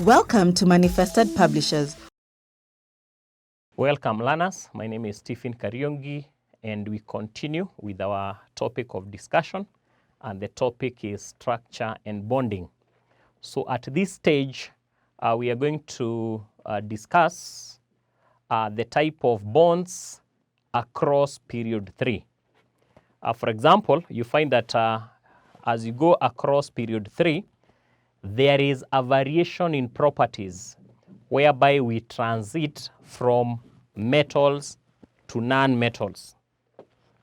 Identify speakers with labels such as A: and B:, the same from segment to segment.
A: Welcome to Manifested Publishers.
B: Welcome learners, my name is Stephen Kariongi and we continue with our topic of discussion, and the topic is structure and bonding. So at this stage, we are going to discuss the type of bonds across period 3. For example, you find that as you go across period 3, there is a variation in properties whereby we transit from metals to non-metals.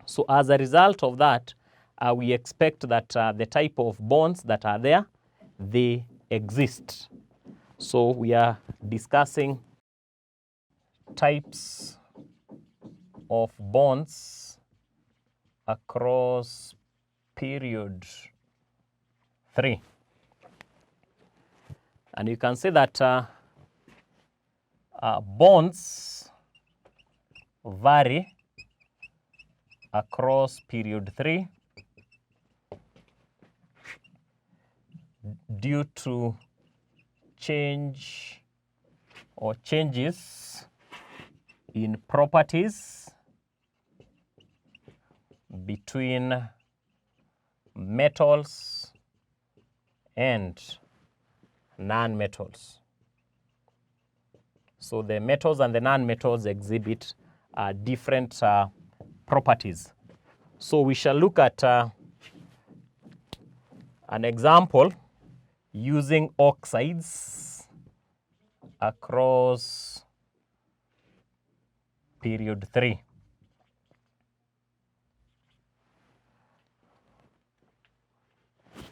B: So as a result of that, we expect that the type of bonds that are there, they exist. So we are discussing types of bonds across period 3. And you can say that bonds vary across period 3 due to changes in properties between metals and non-metals. So the metals and the non-metals exhibit different properties. So we shall look at an example using oxides across period 3.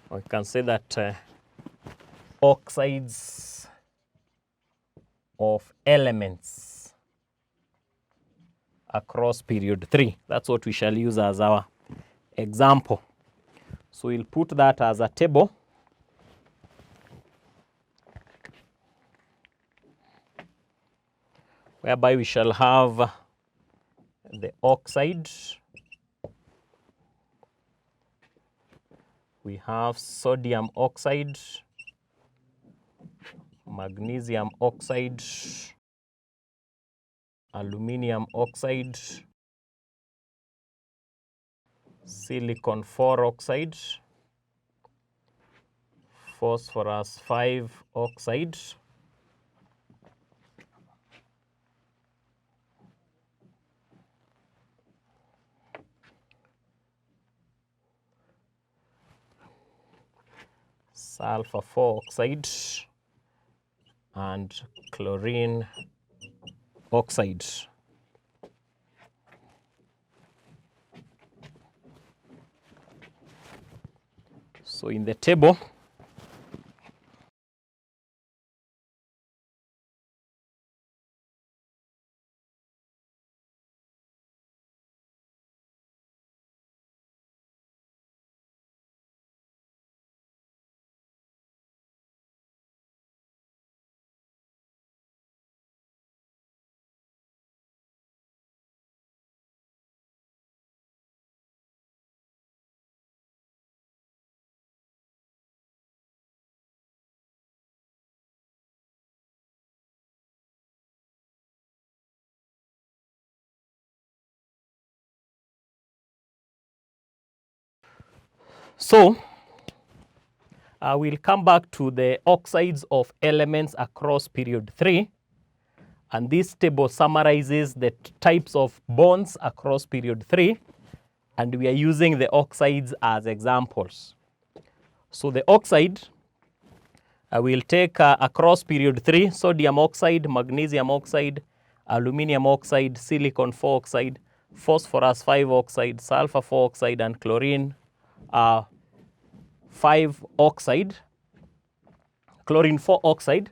B: We can say that oxides of elements across period 3. That's what we shall use as our example. So we'll put that as a table. Whereby we shall have the oxide. We have sodium oxide, magnesium oxide, aluminum oxide, silicon 4 oxide, phosphorus 5 oxide, sulfur 4 oxide, and chlorine oxide. So in the table, we'll come back to the oxides of elements across period 3. And this table summarizes the types of bonds across period 3. And we are using the oxides as examples. So the oxide, we'll take across period 3, sodium oxide, magnesium oxide, aluminum oxide, silicon 4 oxide, phosphorus 5 oxide, sulfur 4 oxide, and chlorine 5 oxide, chlorine 4 oxide.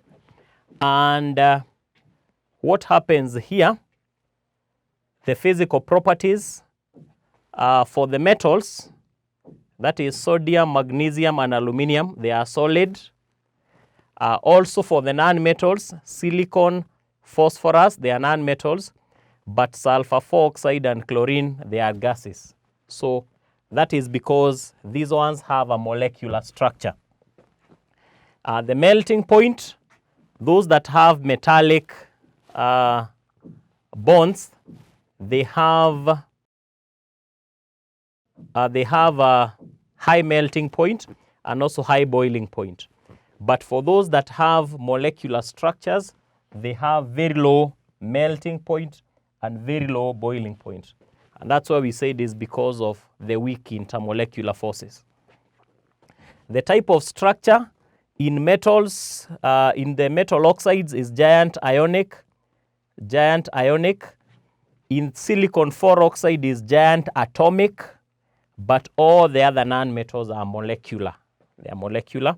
B: And what happens here, the physical properties for the metals, that is sodium, magnesium, and aluminum, they are solid. Also for the non-metals, silicon, phosphorus, they are non-metals, but sulfur 4 oxide and chlorine, they are gases. So that is because these ones have a molecular structure. The melting point Those that have metallic bonds, they have a high melting point and also high boiling point. But for those that have molecular structures, they have very low melting point and very low boiling point. And that's why we say it is because of the weak intermolecular forces. The type of structure in metals, in the metal oxides is giant ionic. In silicon 4 oxide is giant atomic, but all the other non-metals are molecular. They are molecular.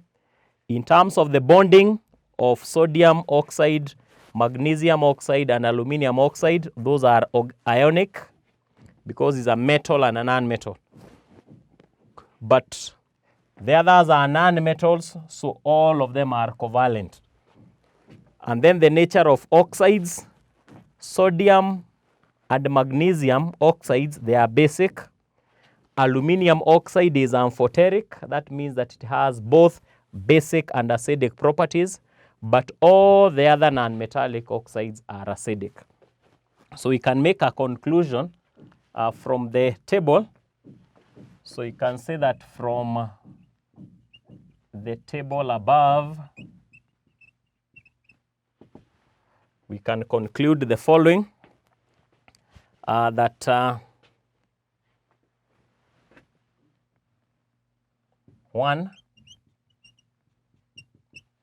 B: In terms of the bonding of sodium oxide, magnesium oxide, and aluminum oxide, those are ionic because it's a metal and a non-metal. But the others are non-metals, so all of them are covalent. And then the nature of oxides, sodium and magnesium oxides, they are basic. Aluminium oxide is amphoteric. That means that it has both basic and acidic properties, but all the other non-metallic oxides are acidic. So we can make a conclusion from the table. So you can say that from the table above, we can conclude the following, that 1,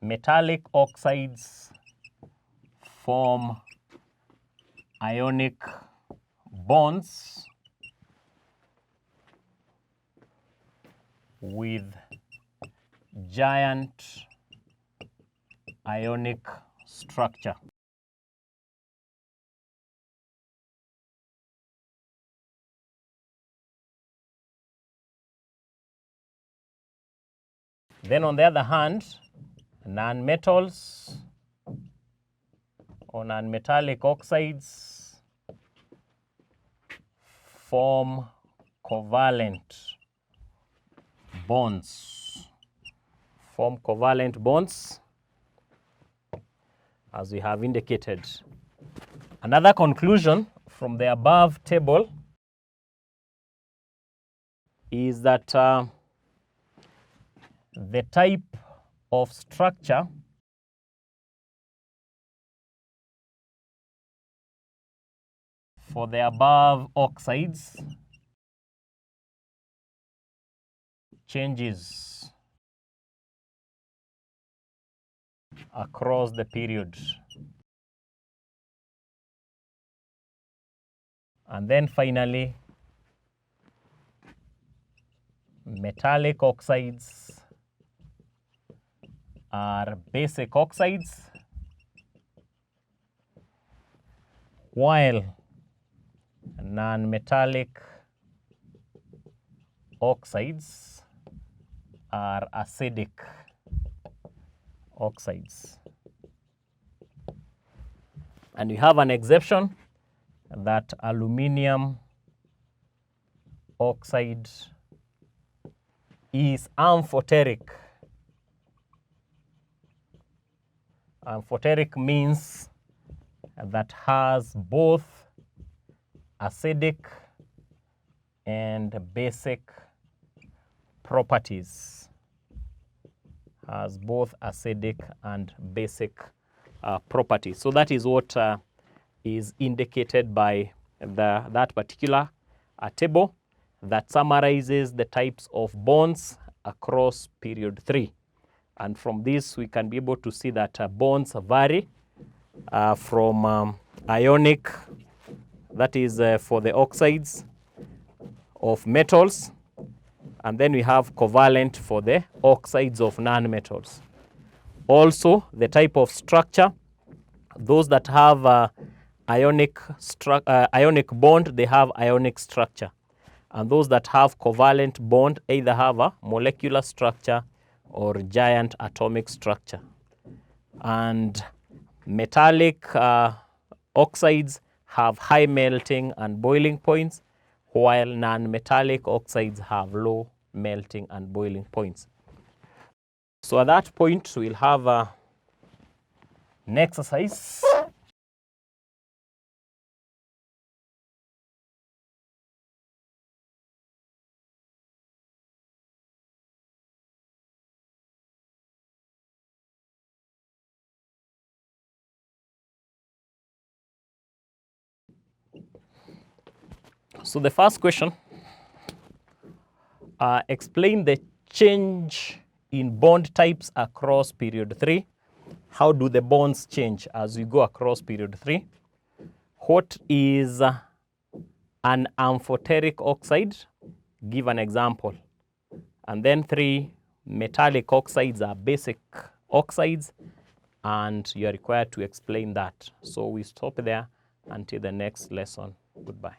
B: metallic oxides form ionic bonds with giant ionic structure. Then on the other hand, non-metals or non-metallic oxides form covalent bonds. As we have indicated. Another conclusion from the above table is that the type of structure for the above oxides changes across the period. And then finally, metallic oxides are basic oxides, while non-metallic oxides are acidic oxides. And we have an exception, that aluminium oxide is amphoteric. Amphoteric means that has both acidic and basic properties. Has both acidic and basic properties. So that is what is indicated by that particular table that summarizes the types of bonds across period 3. And from this, we can be able to see that bonds vary from ionic, that is for the oxides of metals, and then we have covalent for the oxides of non-metals. Also, the type of structure, those that have ionic bond, they have ionic structure. And those that have covalent bond either have a molecular structure or giant atomic structure. And metallic oxides have high melting and boiling points, while non-metallic oxides have low melting and boiling points. So at that point, we'll have Next exercise. So the first question, explain the change in bond types across period 3. How do the bonds change as we go across period 3? What is an amphoteric oxide? Give an example. And then 3, metallic oxides are basic oxides, and you are required to explain that. So we stop there until the next lesson. Goodbye.